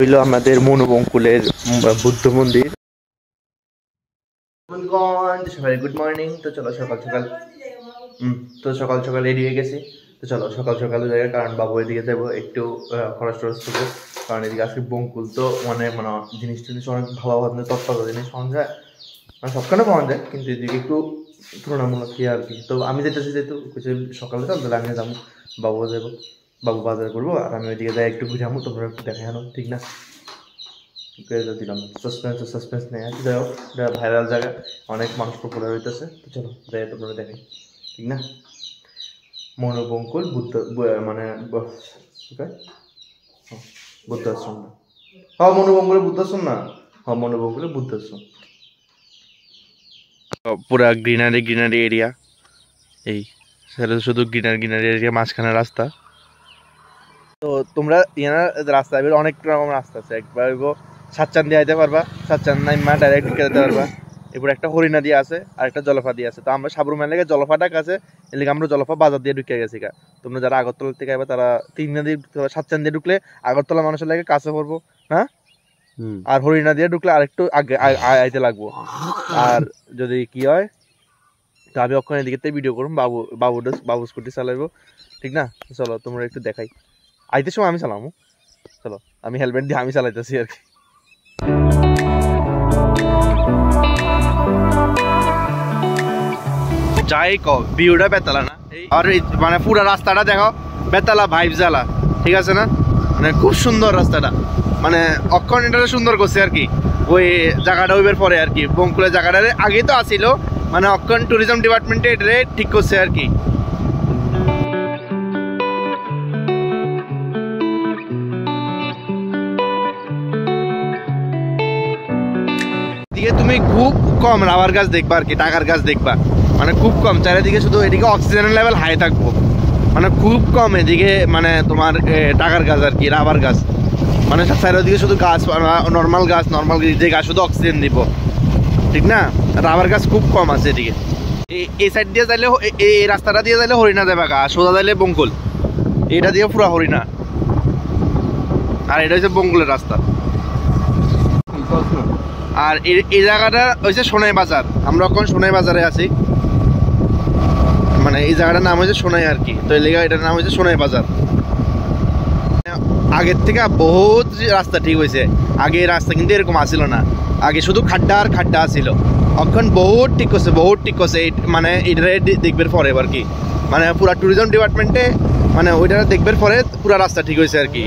হইল আমাদের মনোবঙ্কুলের বুদ্ধ মন্দির। সবাই গুড মর্নিং। তো চলো সকাল সকাল রেডি হয়ে গেছি। তো চলো সকাল জায়গায়, কারণ বাবু এদিকে যাবো একটু খরচ টরচ করবো, কারণ এদিকে আজকে বঙ্কুল তো মানে জিনিস টিনিস অনেক ভালো তৎপর জিনিস পাওয়া যায়, মানে সবখানে পাওয়া যায়, কিন্তু এদিকে একটু তুলনামূলক কি আর কি। তো আমি যেতেছি যেহেতু সকালে চল, তাহলে আমি যাবো, বাবুও যাবো, বাবু বাজার করবো, আর আমি ওইদিকে যাই একটু ঘুরে আমো, তোমরা একটু দেখে আনো, ঠিক না? দিলাম সাসপেন্স নেই আর কি। যাই হোক, এটা ভাইরাল জায়গা, অনেক মানুষ পপুলার হইতেছে। তো চলো যাই তোমরা দেখাই, ঠিক না? মনোবঙ্কুল বুদ্ধ মানে বুদ্ধাশ্রম না, হ্যাঁ মনোবঙ্কুলের বুদ্ধাশ্রম না, হ্যাঁ মনোবঙ্কুলের বুদ্ধাশ্রম। পুরা গ্রিনারি এরিয়া, এই সেটা শুধু গ্রিনারি এরিয়া, মাঝখানে রাস্তা। তো তোমরা রাস্তা অনেক রকম রাস্তা আছে। একবার সাতচান দিয়ে আইতে পারবা, সাতচান নাইমা ডাইরেক্ট ঢুকে যেতে পারবা। এরপর একটা হরিণা দিয়ে আছে আর একটা জলফা দিয়ে আছে। তো আমরা সাবরুমের লেগে জলফাটা কাছে, এর লেগে আমরা জলফা বাজার দিয়ে ঢুকে গেছি। তোমরা যারা আগরতলা থেকে আইবা তারা তিননা দিয়ে সাতচান দিয়ে ঢুকলে আগরতলা মানুষের লাগে কাছে পড়বো, হ্যাঁ। আর হরিণা দিয়ে ঢুকলে আরেকটু আগে আইতে লাগবো। আর যদি কি হয়, তো আমি ওখানে এদিকে ভিডিও করবো, বাবু স্কুটি চালাইবো, ঠিক না? চলো তোমরা একটু দেখাই। আইতে সময় আমি চালামো, চলো আমি হেলমেট দিয়ে আমি চালাইতেছি আর কি। যাই ক ভিউটা বেতালা না, আর মানে পুরো রাস্তাটা দেখো বেতালা ভাইব জ্বালা, ঠিক আছে না? মানে খুব সুন্দর রাস্তাটা, মানে অক্ষণ এটা সুন্দর করছে আর কি। ওই জায়গাটা ওইবার পরে আর কি, বঙ্কুলের জায়গাটা আগে তো আসিল, মানে অক্ষণ ট্যুরিজম ডিপার্টমেন্টে এটা ঠিক করছে আর কি। তুমি খুব কম রাবার গাছ দেখবা আর কি, টাকার গাছ দেখবা, মানে খুব কম। চারিদিকে শুধু এদিকে অক্সিজেনের লেভেল হাই থাকবো, মানে খুব কম এদিকে মানে তোমার টাকার গাছ আর কি, রাবার গাছ, মানে চারিদিকে শুধু গাছ, নর্মাল যে গাছ শুধু অক্সিজেন দিব, ঠিক না? রাবার গাছ খুব কম আছে এদিকে। এই সাইড দিয়ে যাইলে, এই রাস্তাটা দিয়ে যাইলে হরিণা দেবা গা, সোজা যাইলে বঙ্কুল, এটা দিয়ে পুরো হরিণা। আর এটা হচ্ছে বঙ্কুলের রাস্তা। আর এই জায়গাটা হচ্ছে সোনাই বাজার, আমরা এখন সোনাই বাজারে আছি, মানে এই জায়গাটার নাম হচ্ছে সোনাই আর কি। তো এই জায়গা এটার নাম হচ্ছে সোনাই বাজার। আগের থেকে বহুত রাস্তা ঠিক হয়েছে, আগে এই রাস্তা কিন্তু এরকম আসিল না, আগে শুধু খাড্ডা আর খাড্ডা আসিল, এখন বহুত ঠিক করছে, মানে এটা দেখবার পরে আর কি, মানে পুরা ট্যুরিজম ডিপার্টমেন্টে মানে ওইটা দেখবার পরে পুরা রাস্তা ঠিক হয়েছে আর কি।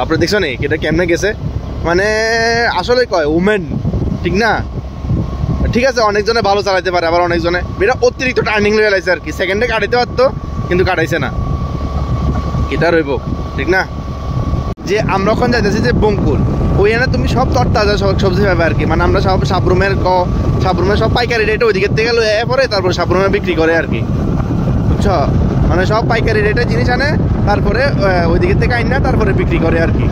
আপনারা দেখছো নি এটা কেমনে গেছে, মানে আসলে কয় উমেন, ঠিক না? ঠিক আছে, অনেকজনে ভালো চালাইতে পারে, আবার অনেকজনে এটা অতিরিক্ত টার্নিং লয়ে লাইছে আর কি, সেকেন্ডে কাটাইতে পারতো কিন্তু কাটাইছে না, এটা রইব, ঠিক না? যে আমরা ওখানে যাইতেছি যে বঙ্কুল, ওইখানে তুমি সব তরতাজা সবজি পাবে আর কি, মানে আমরা সব সাবরুমের সব পাইকারি রেটে ওইদিকে থেকে লয়ে পরে তারপর সাবরুমে বিক্রি করে আর কি, বুঝছো? মানে সব পাইকারি রেটে জিনিস আনে, তারপরে ওইদিকে থেকে আইন না, তারপরে বিক্রি করে আর কি।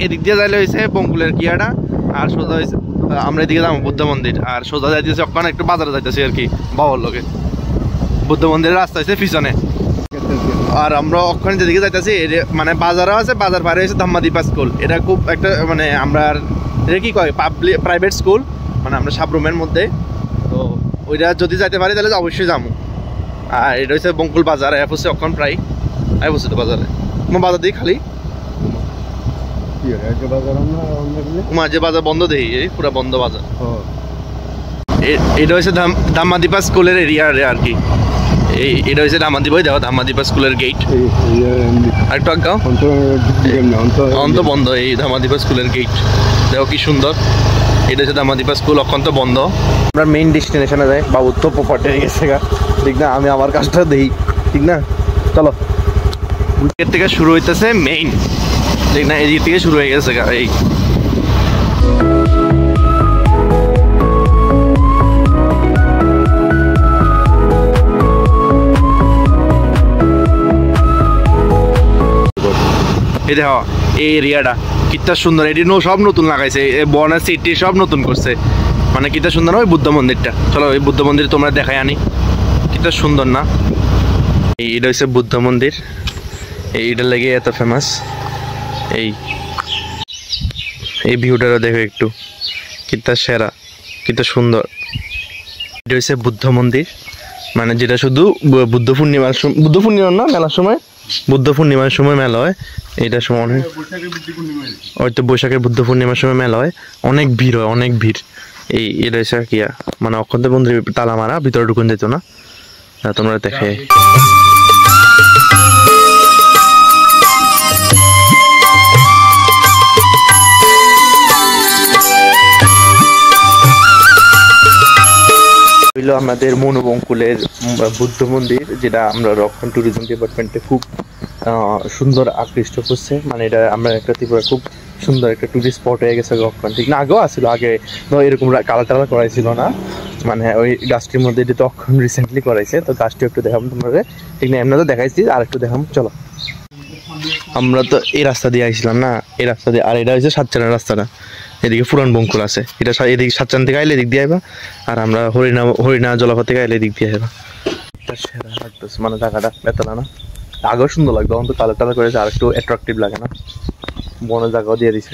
এদিক দিয়ে যাইলে হয়েছে বঙ্কুলের কিয়াটা, আর সোজা হয়েছে আমরা এদিকে যাবো বুদ্ধ মন্দির, আর সোজা যাইতেছি ওখানে একটু বাজারে যাইতেছি আর কি বাবার লোকে। বুদ্ধ মন্দিরের রাস্তা হয়েছে পিছনে, আর আমরা ওখানে যেদিকে যাইতেছি মানে বাজারও আছে, বাজার পারে হয়েছে ধাম্মাদীপা স্কুল। এটা খুব একটা মানে আমরা এটা কি কয় প্রাইভেট স্কুল, মানে আমরা সাবরুমের মধ্যে। তো ওইটা যদি যাইতে পারি তাহলে অবশ্যই যাবো। আর এটা হচ্ছে বঙ্কুল বাজার, এ হচ্ছে ওখান প্রায় বসে তো বাজারে, বাজার দিয়ে খালি যে বাজার বন্ধ দেই, পুরো বন্ধ বাজার। এটা হচ্ছে ধাম্মাদীপা স্কুলের এরিয়া আর কি, এটা হচ্ছে ধাম্মাদীপা, দেখো ধাম্মাদীপা স্কুলের গেট। আরেকটু আগাও অন্ত বন্ধ, এই ধাম্মাদীপা স্কুলের গেট দেখো কি সুন্দর। এটা হচ্ছে ধাম্মাদীপা স্কুল, অক্ষণ তো বন্ধ। আমরা মেইন ডেস্টিনেশনে যাই, বাবু তো প্রপার্টি গেছে গা, ঠিক না? আমি আমার কাজটা দেই, ঠিক না? চলো, এর থেকে শুরু হইতেছে মেইন, ঠিক না? এই থেকে শুরু হয়ে গেছে গা। এই দেখো এই এরিয়াটা কিতা সুন্দর, এটি সব নতুন লাগাইছে, বনের সিটি সব নতুন করছে, মানে কিতা সুন্দর। ওই বুদ্ধ মন্দিরটা, চলো ওই বুদ্ধ মন্দির তোমরা দেখাই আনি, কিতা সুন্দর না? এইটা হচ্ছে বুদ্ধ মন্দির, এইটার লাগে এত ফেমাস। এই ভিউটারও দেখো একটু, কিতা সেরা, কিতা সুন্দর। এটা হচ্ছে বুদ্ধ মন্দির, মানে যেটা শুধু বুদ্ধ পূর্ণিমার না মেলার সময়, বুদ্ধ পূর্ণিমার সময় মেলা হয়। এটার সময় অনেক, হয়তো বৈশাখের বুদ্ধ পূর্ণিমার সময় মেলা হয়, অনেক ভিড় হয়, অনেক ভিড়। এটা হচ্ছে কিয়া মানে অক্ষন্ত মন্দির তালা মারা, ভিতরে ঢুকুন যেত না। তোমরা দেখে হইলো আমাদের মনোবঙ্কুলের বুদ্ধ মন্দির, যেটা আমরা রক্ষণ ট্যুরিজম ডিপার্টমেন্টে খুব সুন্দর আকৃষ্ট করছে। মানে এটা আমরা একটা ত্রিপুরা খুব সুন্দর একটা টুরিস্ট স্পট হয়ে গেছে রক্ষণ। ঠিক না, আগেও আসছিল, আগে এরকম কালার টালার করাইছিল না, মানে ওই গাছটির মধ্যে এটা তখন রিসেন্টলি করাইছে। তো গাছটি একটু দেখাবো তোমাদের, ঠিক না, এমনি তো দেখাইছি, আর একটু দেখাবো চলো। আমরা তো এই রাস্তা দিয়ে আইছিলাম না, এই রাস্তা দিয়ে, আর এটা হচ্ছে সাতচানের রাস্তাটা, এদিকে পুরান বঙ্কুল আছে, এটা এদিকে সাতচান থেকে আইলে এদিক দিয়ে আইবা, আর আমরা হরিণা জলাপথ থেকে আইলে এদিক দিয়ে আইবা। সেরা লাগতেছে মানে জায়গাটা, বেতলা না, আগেও সুন্দর লাগতো, অন্ত কালার টালার করেছে আর একটু অ্যাট্রাকটিভ লাগে না, বনের জায়গাও দিয়ে দিছে।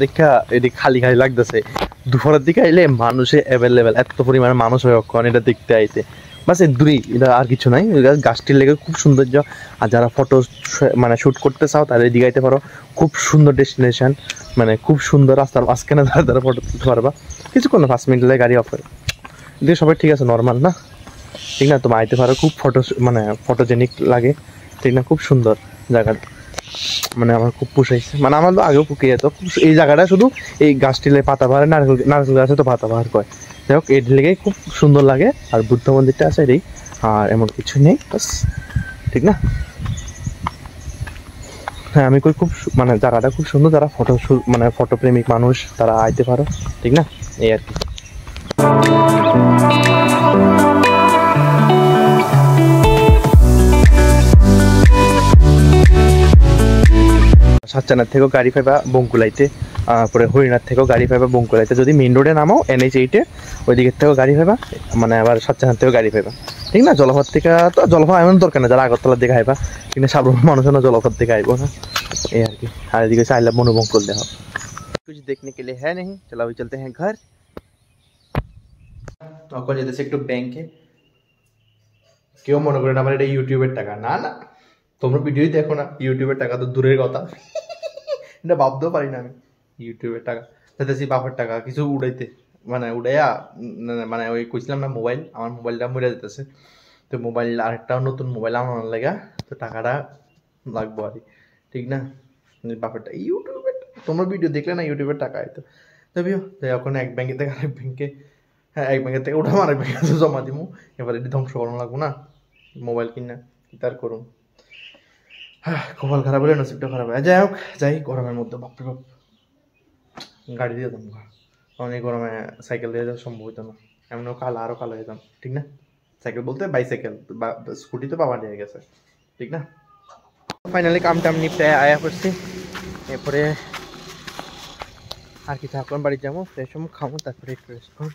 দেখা এদিকে খালি খালি লাগতেছে, দুপুরের দিকে আইলে মানুষে অ্যাভেলেবেল, এত পরিমাণে মানুষ হয় অক্ষণ এটা দেখতে আইতে, বাস এর দূরেই, এটা আর কিছু নাই। গাছটির লেগে খুব সৌন্দর্য, আর যারা ফটো মানে শ্যুট করতে চাও তাদের এদিকে আইতে পারো, খুব সুন্দর ডেস্টিনেশন, মানে খুব সুন্দর রাস্তার মাঝখানে যারা ফটো তুলতে পারবা, কিছুক্ষণ 5 মিনিট লাগে গাড়ি অফ করে দিয়ে, সবাই ঠিক আছে, নর্মাল না, ঠিক না, তোমার আইতে পারো, খুব মানে ফটোজেনিক লাগে, ঠিক না, খুব সুন্দর জায়গাটা, মানে আমার খুব পুষাইছে, মানে আমার তো আগেও পুকিয়ে যেত। এই জায়গাটা শুধু এই গাছটিলে পাতা বাহার, নারকেল গাছে তো পাতা বাহার কয়, যাই হোক এর লেগেই খুব সুন্দর লাগে। আর বুদ্ধ মন্দিরটা আছে এটাই, আর এমন কিছু নেই, বাস, ঠিক না। হ্যাঁ আমি কই খুব মানে জায়গাটা খুব সুন্দর, যারা মানে ফটোপ্রেমিক মানুষ তারা আইতে পারো, ঠিক না, এই আর কি। সাতচানার থেকেও গাড়ি পাইবা বঙ্কুলাইতে, পরে হরিণার থেকেও গাড়ি পাইবা বঙ্কুলাইতে, যদি মেইন রোডে নামাও NH 8-এ ওই দিকের থেকেও গাড়ি পাইবা, মানে আবার সাতচানার থেকেও গাড়ি পাইবা, ঠিক না। জলপথ থেকে তো জলপথ এমন দরকার না, যারা আগরতলার দিকে আইবা, কিন্তু সাধারণ মানুষের না জলপথ থেকে আইব না, এই আর কি। আর এদিকে চাইলে মনোবঙ্কুল দেখো, कुछ देखने के लिए है नहीं, चलो अभी चलते हैं घर। এখন যেতেছে একটু ব্যাংকে, কেউ মনে করেন আমার এটা ইউটিউবের টাকা, না না, তোমরা ভিডিওই দেখো না, ইউটিউবের টাকা তো দূরের কথা, এটা ভাবতেও পারি না আমি, ইউটিউবের টাকা যেতেছি বাপের টাকা কিছু উড়াইতে, মানে উড়াইয়া, মানে ওই কইছিলাম না মোবাইল, আমার মোবাইলটা মরে যেতেছে, তো মোবাইল আরেকটা নতুন মোবাইল আমার লাগা, তো টাকাটা লাগবো আর, ঠিক না, বাপেরটা ইউটিউবের, তোমরা ভিডিও দেখলে না ইউটিউবের টাকা হয়তো, তবে এখন এক ব্যাংকে থেকে আরেক ব্যাংকে, হ্যাঁ এক ব্যাংকের থেকে ওটা আরেক ব্যাংকে জমা দিব, এবার এটি ধ্বংস করানো লাগবো না, মোবাইল কিনা কি তার করুন, হ্যাঁ কপাল খারাপ হলে নসিবটা খারাপ হয়। যাই হোক, যাই গরমের মধ্যে বাপরে বাপ, গাড়ি দিয়ে যেতাম, কারণ এই গরমে সাইকেল দিয়ে যাওয়া সম্ভব হতো না, এমনও আরও কালো যেতাম, ঠিক না, সাইকেল বলতে বাইসাইকেল বা স্কুটি তো পাওয়া দিয়ে গেছে, ঠিক না। ফাইনালি কাম টাম নিপটায় আয়া করছি, এরপরে আর কিছু এখন বাড়ি যাবো, ফ্রেশ হবো, খাবো, তারপরে একটু রেস্ট করবো,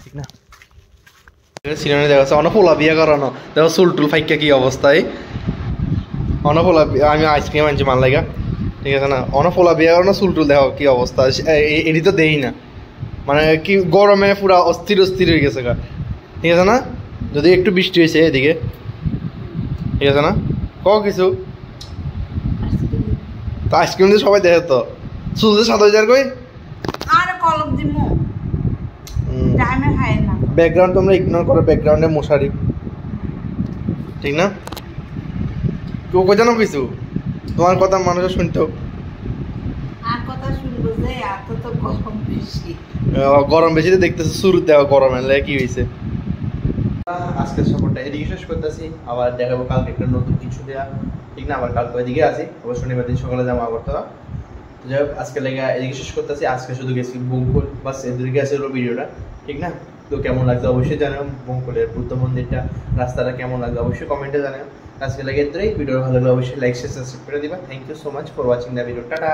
ঠিক না। সিনেমা দেখা যাচ্ছে অনফোলা বিয়ে করানো, দেখো চুল টুল ফাইকা কি অবস্থায়, অনফোলা আমি আইসক্রিম আনছি মান লাগা, ঠিক আছে না, অনফোলা বিয়ে করানো, চুল টুল দেখো কি অবস্থা, এটি তো দেই না, মানে কি গরমে পুরা অস্থির হয়ে গেছে গা, ঠিক আছে না, যদি একটু বৃষ্টি হয়েছে এদিকে, ঠিক আছে না, কিছু তো আইসক্রিম দিয়ে সবাই দেখে তো, চুল দিয়ে সাদা হয়ে কই, আর কলম দিমু টাইমে খাই না, ব্যাকগ্রাউন্ড তোমরা ইগনোর করো, ব্যাকগ্রাউন্ডে মশারি, ঠিক না, কেউ কই জানো কিছু, তোমার কথা মানুষের শুনতো, আর কথা শুনবো যে এত তো গরম বেশি তো দেখতেছো, শুরু দেওয়া গরমের লাগে কি হয়েছে। আজকের সফরটা এদিকে শেষ করতেছি, আবার দেখাবো কালকে একটা নতুন কিছু দেওয়া, ঠিক না, আবার কালকে এদিকে আসি, আবার শনিবার দিন সকালে যাবো আগরতলা। যাই হোক আজকে লেগে এদিকে শেষ করতেছি, আজকে শুধু গেছি বঙ্কুল, বাস এদিকে আছে ভিডিওটা, ঠিক না। তো কেমন লাগছে অবশ্যই জানাও, বঙ্কুলের বুদ্ধ মন্দিরটা রাস্তাটা কেমন লাগছে অবশ্যই কমেন্টে জানাও। আজকে লেগে এতটাই, ভিডিও ভালো লাগলে অবশ্যই লাইক শেয়ার সাবস্ক্রাইব করে দিবা। Thank you so much for watching the video, tata.